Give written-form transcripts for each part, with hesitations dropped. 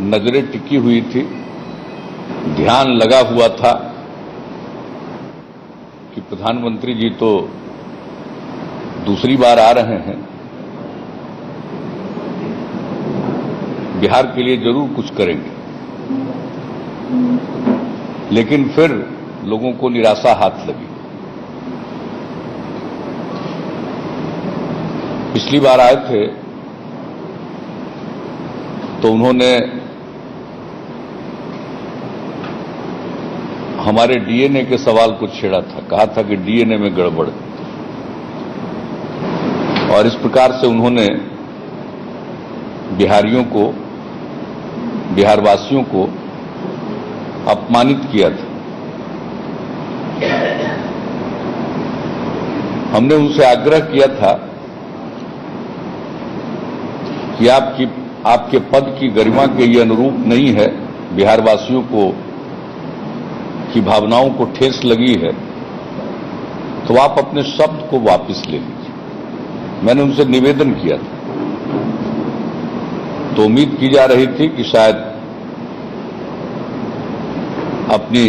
नजरें टिकी हुई थी, ध्यान लगा हुआ था कि प्रधानमंत्री जी तो दूसरी बार आ रहे हैं, बिहार के लिए जरूर कुछ करेंगे। लेकिन फिर लोगों को निराशा हाथ लगी। पिछली बार आए थे तो उन्होंने हमारे डीएनए के सवाल को छेड़ा था, कहा था कि डीएनए में गड़बड़, और इस प्रकार से उन्होंने बिहारियों को, बिहारवासियों को अपमानित किया था। हमने उनसे आग्रह किया था कि आपके पद की गरिमा के ये अनुरूप नहीं है, बिहारवासियों को की भावनाओं को ठेस लगी है, तो आप अपने शब्द को वापस ले लीजिए। मैंने उनसे निवेदन किया था। तो उम्मीद की जा रही थी कि शायद अपनी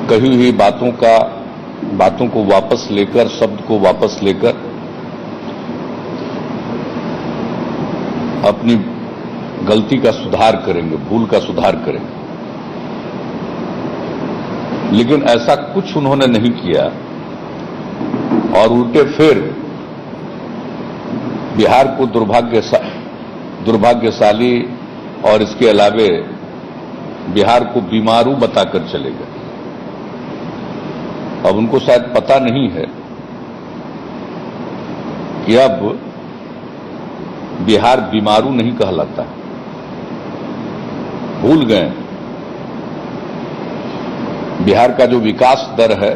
कही हुई बातों को वापस लेकर, शब्द को वापस लेकर अपनी गलती का सुधार करेंगे, भूल का सुधार करेंगे। लेकिन ऐसा कुछ उन्होंने नहीं किया और उल्टे फिर बिहार को दुर्भाग्यशाली और इसके अलावे बिहार को बीमारू बताकर चले गए। अब उनको शायद पता नहीं है कि अब बिहार बीमारू नहीं कहलाता, भूल गए बिहार का जो विकास दर है,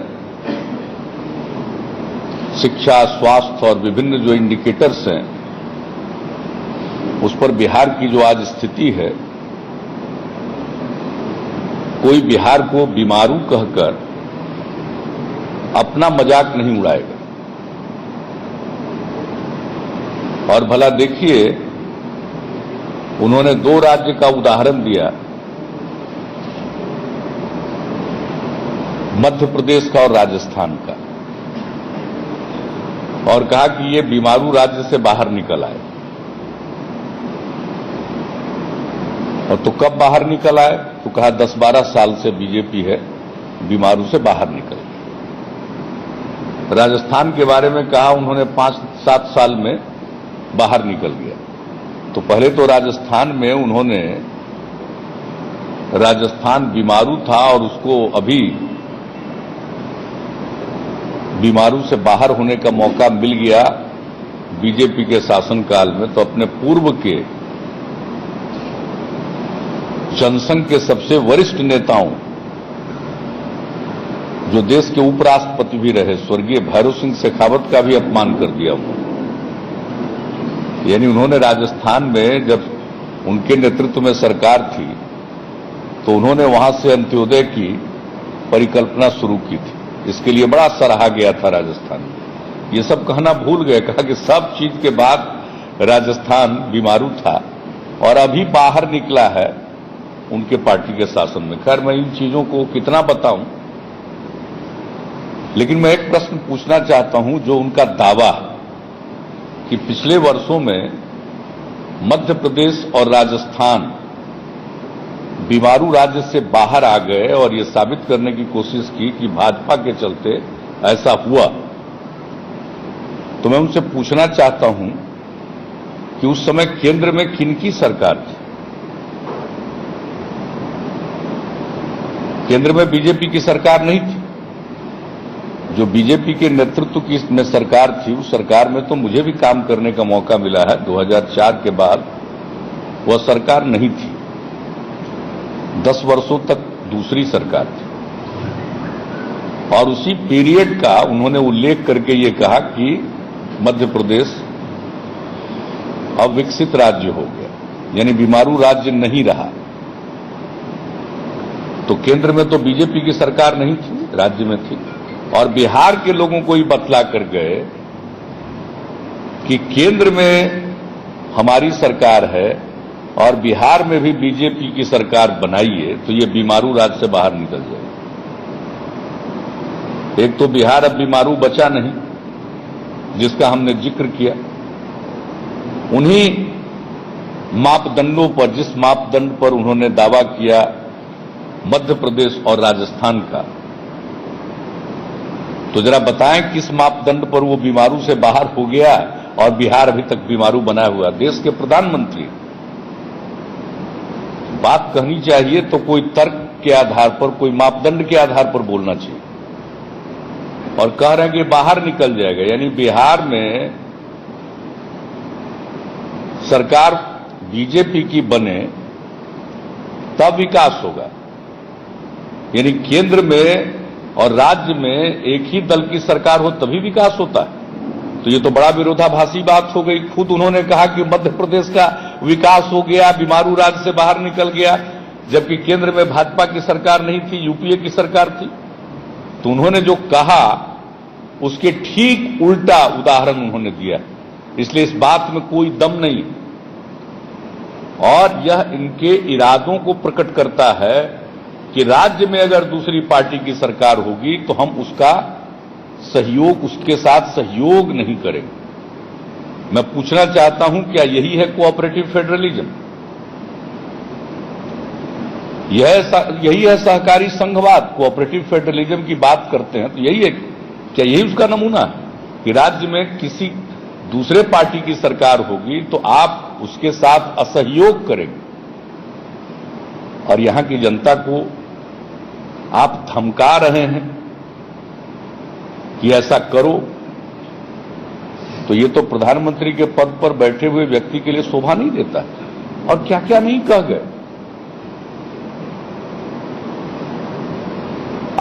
शिक्षा, स्वास्थ्य और विभिन्न जो इंडिकेटर्स हैं, उस पर बिहार की जो आज स्थिति है, कोई बिहार को बीमारू कहकर अपना मजाक नहीं उड़ाएगा। और भला देखिए, उन्होंने 2 राज्य का उदाहरण दिया, मध्य प्रदेश का और राजस्थान का, और कहा कि ये बीमारू राज्य से बाहर निकल आए। और तो कब बाहर निकल आए? तो कहा 10-12 साल से बीजेपी है, बीमारू से बाहर निकल गए। राजस्थान के बारे में कहा उन्होंने 5-7 साल में बाहर निकल गया। तो पहले तो राजस्थान में उन्होंने, राजस्थान बीमारू था और उसको अभी बीमारू से बाहर होने का मौका मिल गया बीजेपी के शासनकाल में, तो अपने पूर्व के जनसंघ के सबसे वरिष्ठ नेताओं, जो देश के उपराष्ट्रपति भी रहे, स्वर्गीय भैरव सिंह शेखावत का भी अपमान कर दिया उन्होंने। यानी उन्होंने राजस्थान में जब उनके नेतृत्व में सरकार थी तो उन्होंने वहां से अंत्योदय की परिकल्पना शुरू की थी। इसके लिए बड़ा सराहा गया था राजस्थान में। ये सब कहना भूल गए, कहा कि सब चीज के बाद राजस्थान बीमारू था और अभी बाहर निकला है उनके पार्टी के शासन में। खैर, मैं इन चीजों को कितना बताऊं, लेकिन मैं एक प्रश्न पूछना चाहता हूं। जो उनका दावा कि पिछले वर्षों में मध्य प्रदेश और राजस्थान बीमारू राज्य से बाहर आ गए और ये साबित करने की कोशिश की कि भाजपा के चलते ऐसा हुआ, तो मैं उनसे पूछना चाहता हूं कि उस समय केंद्र में किनकी सरकार थी? केंद्र में बीजेपी की सरकार नहीं थी। जो बीजेपी के नेतृत्व की में सरकार थी, उस सरकार में तो मुझे भी काम करने का मौका मिला है। 2004 के बाद वह सरकार नहीं थी। 10 वर्षों तक दूसरी सरकार थी और उसी पीरियड का उन्होंने उल्लेख करके ये कहा कि मध्य प्रदेश अब विकसित राज्य हो गया, यानी बीमारू राज्य नहीं रहा। तो केंद्र में तो बीजेपी की सरकार नहीं थी, राज्य में थी। और बिहार के लोगों को ही बतला कर गए कि केंद्र में हमारी सरकार है और बिहार में भी बीजेपी की सरकार बनाइए तो ये बीमारू राज्य से बाहर निकल जाए। एक तो बिहार अब बीमारू बचा नहीं, जिसका हमने जिक्र किया। उन्हीं मापदंडों पर, जिस मापदंड पर उन्होंने दावा किया मध्य प्रदेश और राजस्थान का, तो जरा बताएं किस मापदंड पर वो बीमारू से बाहर हो गया और बिहार अभी तक बीमारू बना हुआ। देश के प्रधानमंत्री, बात कहनी चाहिए तो कोई तर्क के आधार पर, कोई मापदंड के आधार पर बोलना चाहिए। और कह रहे हैं कि बाहर निकल जाएगा, यानी बिहार में सरकार बीजेपी की बने तब विकास होगा। यानी केंद्र में और राज्य में एक ही दल की सरकार हो तभी विकास होता है। तो ये तो बड़ा विरोधाभासी बात हो गई। खुद उन्होंने कहा कि मध्य प्रदेश का विकास हो गया, बीमारू राज्य से बाहर निकल गया, जबकि केंद्र में भाजपा की सरकार नहीं थी, यूपीए की सरकार थी। तो उन्होंने जो कहा उसके ठीक उल्टा उदाहरण उन्होंने दिया। इसलिए इस बात में कोई दम नहीं, और यह इनके इरादों को प्रकट करता है कि राज्य में अगर दूसरी पार्टी की सरकार होगी तो हम उसका सहयोग, उसके साथ सहयोग नहीं करेंगे। मैं पूछना चाहता हूं, क्या यही है कोऑपरेटिव फेडरलिज्म? यही है सहकारी संघवाद? कोऑपरेटिव फेडरलिज्म की बात करते हैं तो यही है, क्या यही उसका नमूना है कि राज्य में किसी दूसरे पार्टी की सरकार होगी तो आप उसके साथ असहयोग करेंगे? और यहां की जनता को आप धमका रहे हैं कि ऐसा करो, तो ये तो प्रधानमंत्री के पद पर बैठे हुए व्यक्ति के लिए शोभा नहीं देता। और क्या क्या नहीं कह गए।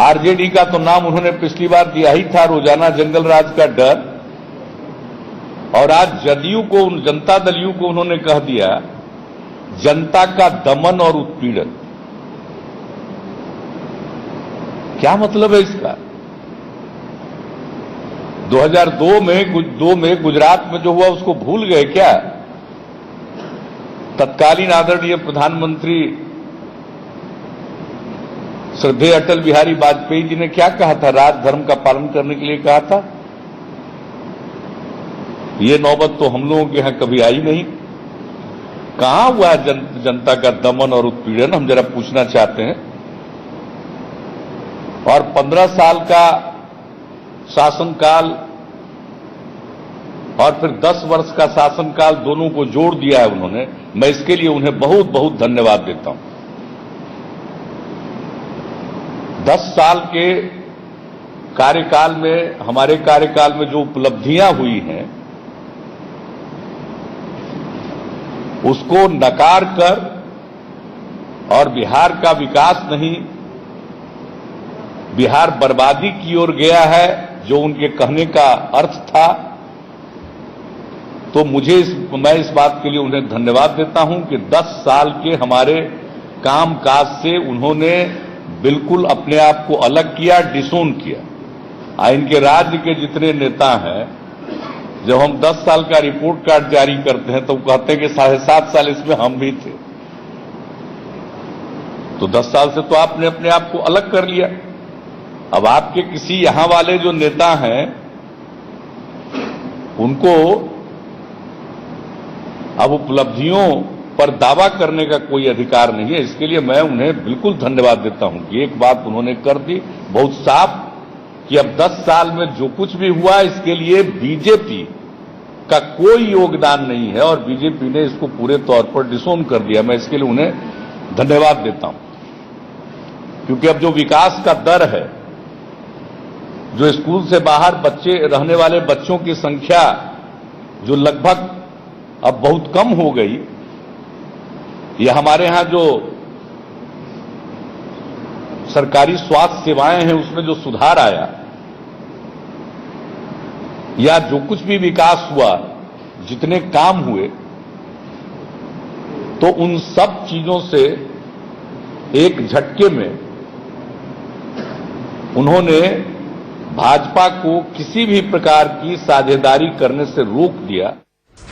आरजेडी का तो नाम उन्होंने पिछली बार दिया ही था, रोजाना जंगल राज का डर, और आज जदयू को, जनता दल यू को उन्होंने कह दिया जनता का दमन और उत्पीड़न। क्या मतलब है इसका? 2002 में गुजरात में जो हुआ उसको भूल गए क्या? तत्कालीन आदरणीय प्रधानमंत्री श्रद्धेय अटल बिहारी वाजपेयी जी ने क्या कहा था? राजधर्म का पालन करने के लिए कहा था। ये नौबत तो हम लोगों के यहां कभी आई नहीं। कहां हुआ जनता का दमन और उत्पीड़न, हम जरा पूछना चाहते हैं। और 15 साल का शासनकाल और फिर 10 वर्ष का शासनकाल, दोनों को जोड़ दिया है उन्होंने। मैं इसके लिए उन्हें बहुत बहुत धन्यवाद देता हूं। 10 साल के कार्यकाल में, हमारे कार्यकाल में जो उपलब्धियां हुई हैं उसको नकार कर, और बिहार का विकास नहीं, बिहार बर्बादी की ओर गया है, जो उनके कहने का अर्थ था, तो मैं इस बात के लिए उन्हें धन्यवाद देता हूं कि 10 साल के हमारे कामकाज से उन्होंने बिल्कुल अपने आप को अलग किया, डिसोन किया। इनके राज्य के जितने नेता हैं, जब हम 10 साल का रिपोर्ट कार्ड जारी करते हैं तो कहते हैं कि 7.5 साल इसमें हम भी थे। तो 10 साल से तो आपने अपने आप को अलग कर लिया। अब आपके किसी यहां वाले जो नेता हैं उनको अब उपलब्धियों पर दावा करने का कोई अधिकार नहीं है। इसके लिए मैं उन्हें बिल्कुल धन्यवाद देता हूं कि एक बात उन्होंने कर दी बहुत साफ, कि अब 10 साल में जो कुछ भी हुआ इसके लिए बीजेपी का कोई योगदान नहीं है, और बीजेपी ने इसको पूरे तौर पर डिसोन कर दिया। मैं इसके लिए उन्हें धन्यवाद देता हूं, क्योंकि अब जो विकास का दर है, जो स्कूल से बाहर बच्चे रहने वाले बच्चों की संख्या जो लगभग अब बहुत कम हो गई, ये हमारे यहां जो सरकारी स्वास्थ्य सेवाएं हैं उसमें जो सुधार आया, या जो कुछ भी विकास हुआ, जितने काम हुए, तो उन सब चीजों से एक झटके में उन्होंने भाजपा को किसी भी प्रकार की साझेदारी करने से रोक दिया।